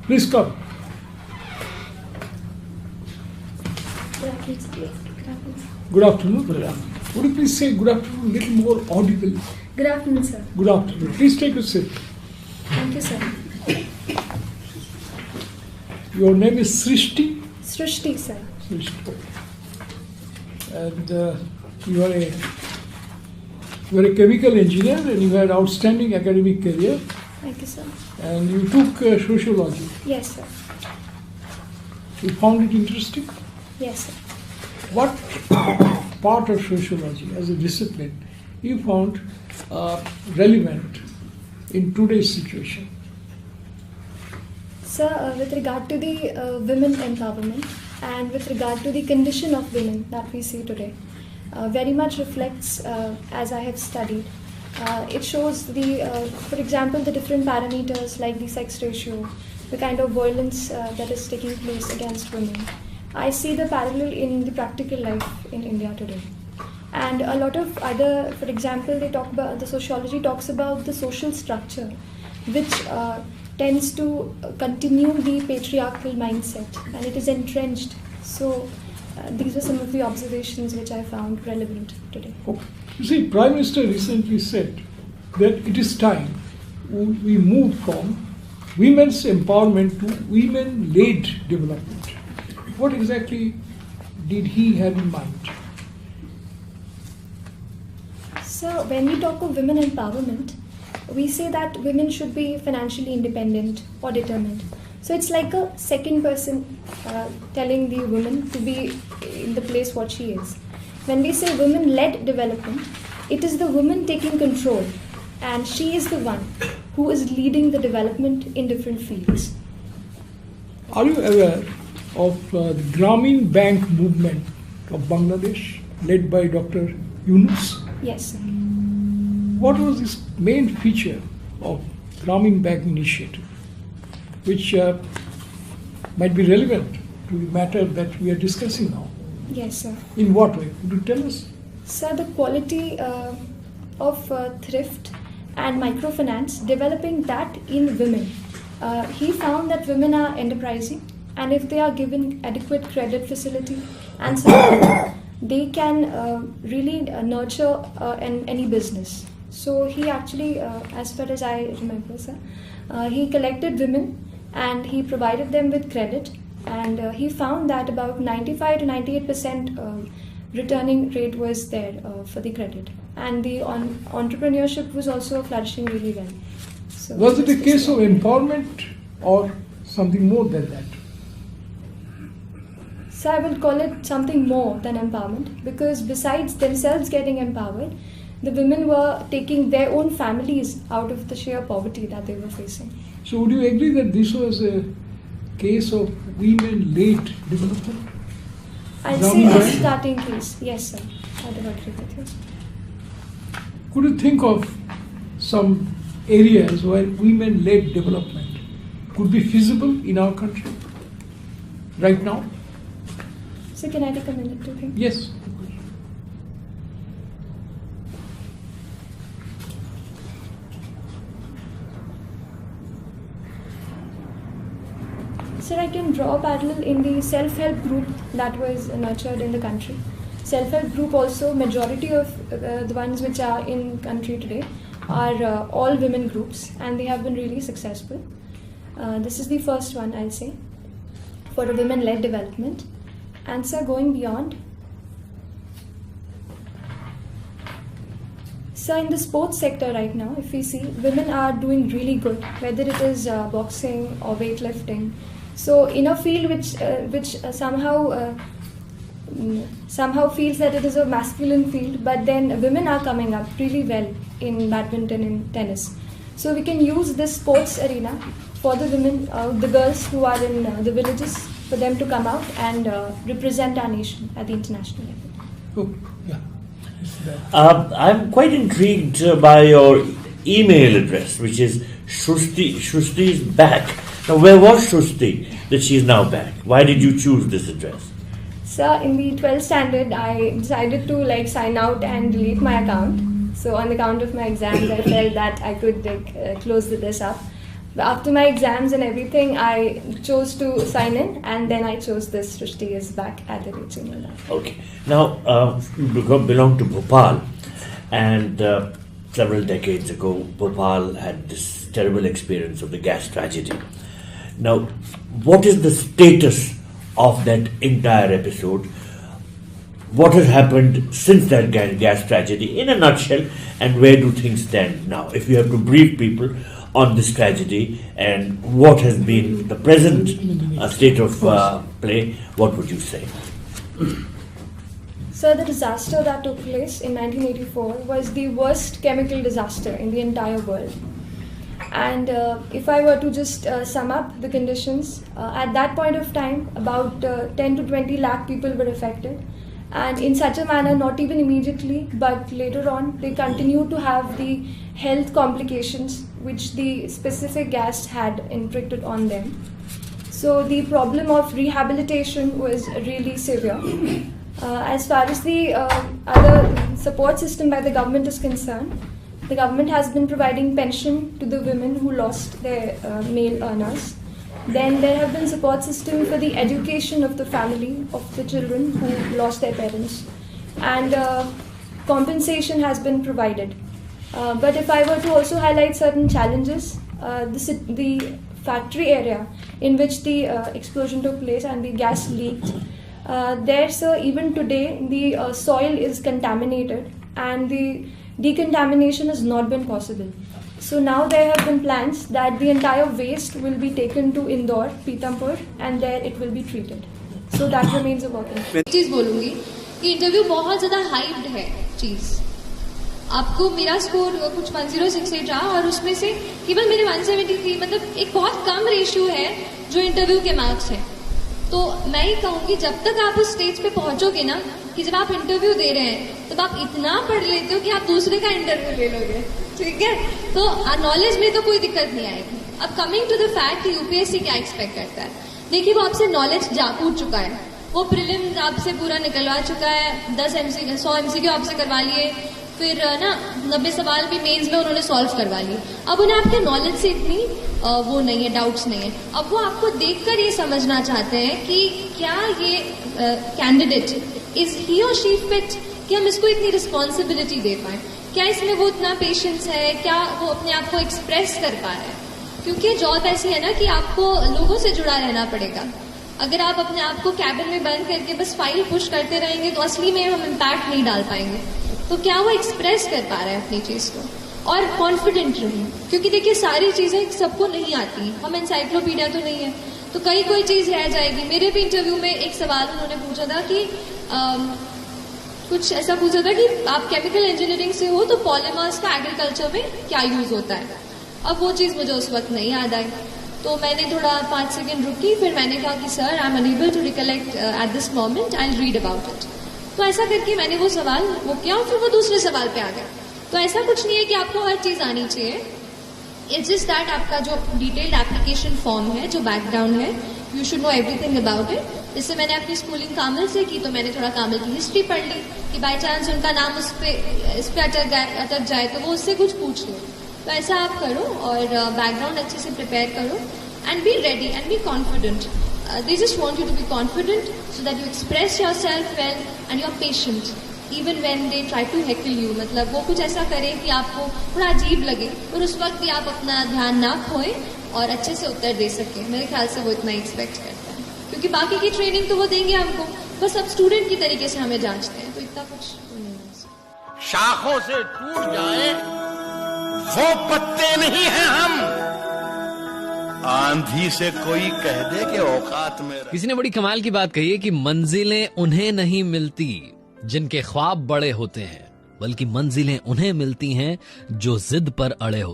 Please come. Good afternoon. Good afternoon. Would you please say good afternoon a little more audibly? Good afternoon, sir. Good afternoon. Please take a seat. Thank you, sir. Your name is Srishti? Srishti, sir. Srishti. And you are a chemical engineer and you had outstanding academic career. Thank you, sir. And you took sociology. Yes, sir. You found it interesting? Yes, sir. What part of sociology as a discipline you found relevant in today's situation? Sir, with regard to the women empowerment and with regard to the condition of women that we see today, very much reflects, as I have studied, it shows for example, the different parameters like the sex ratio, the kind of violence that is taking place against women. I see the parallel in the practical life in India today. And a lot of other, for example, the sociology talks about the social structure, which tends to continue the patriarchal mindset, and it is entrenched. So these are some of the observations which I found relevant today. Okay. You see, Prime Minister recently said that it is time we move from women's empowerment to women-led development. What exactly did he have in mind? So when we talk of women empowerment, we say that women should be financially independent or determined. So it's like a second person telling the woman to be in the place what she is. When we say women-led development, it is the woman taking control, and she is the one who is leading the development in different fields. Are you aware of the Grameen Bank movement of Bangladesh led by Dr. Yunus? Yes, sir. What was this main feature of Grameen Bank initiative, which might be relevant to the matter that we are discussing now? Yes, sir. In what way? Could you tell us? Sir, the quality of thrift and microfinance, developing that in women. He found that women are enterprising, and if they are given adequate credit facility and support, they can really nurture any business. So he actually, as far as I remember, sir, he collected women and he provided them with credit, and he found that about 95 to 98% returning rate was there for the credit, and the entrepreneurship was also flourishing really well. So was it a case of empowerment or something more than that? So I will call it something more than empowerment, because besides themselves getting empowered, the women were taking their own families out of the sheer poverty that they were facing. So would you agree that this was a case of women-led development? I'd say a starting case. Yes, sir. I do agree with you. Could you think of some areas where women-led development could be feasible in our country right now? So can I take a minute to think? Yes. Sir, I can draw a parallel in the self-help group that was nurtured in the country. Self-help group also, majority of the ones which are in country today are all women groups, and they have been really successful. This is the first one, I'll say, for a women-led development. And sir, going beyond, so in the sports sector right now, if we see, women are doing really good, whether it is boxing or weightlifting. So in a field which somehow feels that it is a masculine field, but then women are coming up really well in badminton and tennis. So we can use this sports arena for the women, the girls who are in the villages, for them to come out and represent our nation at the international level. Oh, yeah. I'm quite intrigued by your email address, which is Shrusti's back. Now, where was Shrusti that she is now back? Why did you choose this address? Sir, in the 12th standard, I decided to sign out and delete my account. So on account of my exams, I felt that I could close this up. After my exams and everything, I chose to sign in, and then I chose this Shrishti is back at the gmail. Okay. Now, you belong to Bhopal, and several decades ago, Bhopal had this terrible experience of the gas tragedy. Now, what is the status of that entire episode? What has happened since that gas tragedy in a nutshell, and where do things stand now? If you have to brief people on this tragedy and what has been the present state of play, what would you say? So the disaster that took place in 1984 was the worst chemical disaster in the entire world. And if I were to just sum up the conditions, at that point of time, about 10 to 20 lakh people were affected. And in such a manner, not even immediately, but later on, they continued to have the health complications which the specific gas had inflicted on them. So the problem of rehabilitation was really severe. As far as the other support system by the government is concerned, the government has been providing pension to the women who lost their male earners. Then there have been support system for the education of the family, of the children who lost their parents. And compensation has been provided. But if I were to also highlight certain challenges, the factory area in which the explosion took place and the gas leaked, there, sir, even today, the soil is contaminated and the decontamination has not been possible. So now there have been plans that the entire waste will be taken to Indore, Pithampur, and there it will be treated. So that remains a work in progress. चीज बोलूंगी कि interview बहुत ज्यादा hyped है चीज. आपको मेरा score कुछ 1068 रहा और उसमें से केवल मेरे 173, मतलब एक बहुत कम रेशियो है जो इंटरव्यू के मार्क्स हैं. तो मैं ये कहूंगी जब तक आप उस स्टेज पे पहुंचोगे ना कि जब आप इंटरव्यू दे रहे हैं तब आप इतना पढ़ लेते हो कि आप दूसरे का इंटरव्यू ले लोगे. ठीक है, तो नॉलेज में तो कोई दिक्कत नहीं आएगी. अब कमिंग टू द फैक्ट कि यूपीएससी क्या एक्सपेक्ट करता है, देखिए वो आपसे नॉलेज पूछ चुका है, वो प्रीलिम्स आपसे पूरा निकलवा चुका है, 100 एमसीक्यू आपसे करवा लिए, फिर ना 90 सवाल भी मेंस में उन्होंने सॉल्व करवा लिए. अब उन्हें आपके नॉलेज से इतनी वो नहीं है, डाउट्स नहीं है. अब वो आपको देखकर ये समझना चाहते हैं कि क्या ये कैंडिडेट इज ही और शी फिट, कि हम इसको इतनी रिस्पॉन्सिबिलिटी दे पाए, क्या इसमें वो इतना पेशेंस है, क्या वो अपने आप को एक्सप्रेस कर पा रहे हैं. क्योंकि जॉब ऐसी है ना कि आपको लोगों से जुड़ा रहना पड़ेगा. अगर आप अपने आप को कैबिन में बंद करके बस फाइल पुश करते रहेंगे तो असली में हम इम्पैक्ट नहीं डाल पाएंगे. तो क्या वो एक्सप्रेस कर पा रहे हैं अपनी चीज को, और कॉन्फिडेंट रहे. क्योंकि देखिए सारी चीजें सबको नहीं आती, हम एनसाइक्लोपीडिया तो नहीं है, तो कोई चीज रह जाएगी. मेरे भी इंटरव्यू में एक सवाल उन्होंने पूछा था कि कुछ ऐसा पूछा था कि आप केमिकल इंजीनियरिंग से हो तो पॉलीमर्स का एग्रीकल्चर में क्या यूज होता है. अब वो चीज मुझे उस वक्त नहीं याद आई, तो मैंने थोड़ा 5 सेकंड रुकी, फिर मैंने कहा कि sir I am unable to recollect at this moment, I will read about it. तो ऐसा करके मैंने वो सवाल वो किया और फिर वो दूसरे सवाल पे आ गया. तो ऐसा कुछ नहीं है कि आपको हर चीज आनी चाहिए. इट्स जस्ट दैट आपका जो डिटेल्ड एप्लीकेशन फॉर्म है, जो बैकग्राउंड है, you should know everything about it. जैसे मैंने अपनी स्कूलिंग कामिल से की तो मैंने थोड़ा कामिल की हिस्ट्री पढ़ ली कि बाई चांस उनका नाम इस पे अटक जाए तो वो उससे कुछ पूछ लो. तो ऐसा आप करो और बैकग्राउंड अच्छे से प्रिपेयर करो and be ready and be confident. They just want you to be confident so that you express yourself well and you're patient even when they try to heckle you. मतलब वो कुछ ऐसा करें कि आपको थोड़ा अजीब लगे और उस वक्त भी आप अपना ध्यान ना खोएं और अच्छे से उत्तर दे सकें. मेरे ख्याल से वो इतना एक्सपेक्ट करता है, क्योंकि बाकी की ट्रेनिंग तो वो देंगे हमको, बस अब स्टूडेंट की तरीके से हमें जांचते हैं, तो इतना कुछ नहीं है. शाखों से टूट जाए वो पत्ते नहीं हैं हम, आंधी से कोई कह दे कि औकात में. किसी ने बड़ी कमाल की बात कही है कि मंजिलें उन्हें नहीं मिलती जिनके ख्वाब बड़े होते हैं, बल्कि मंजिलें उन्हें मिलती हैं जो जिद पर अड़े होते हैं.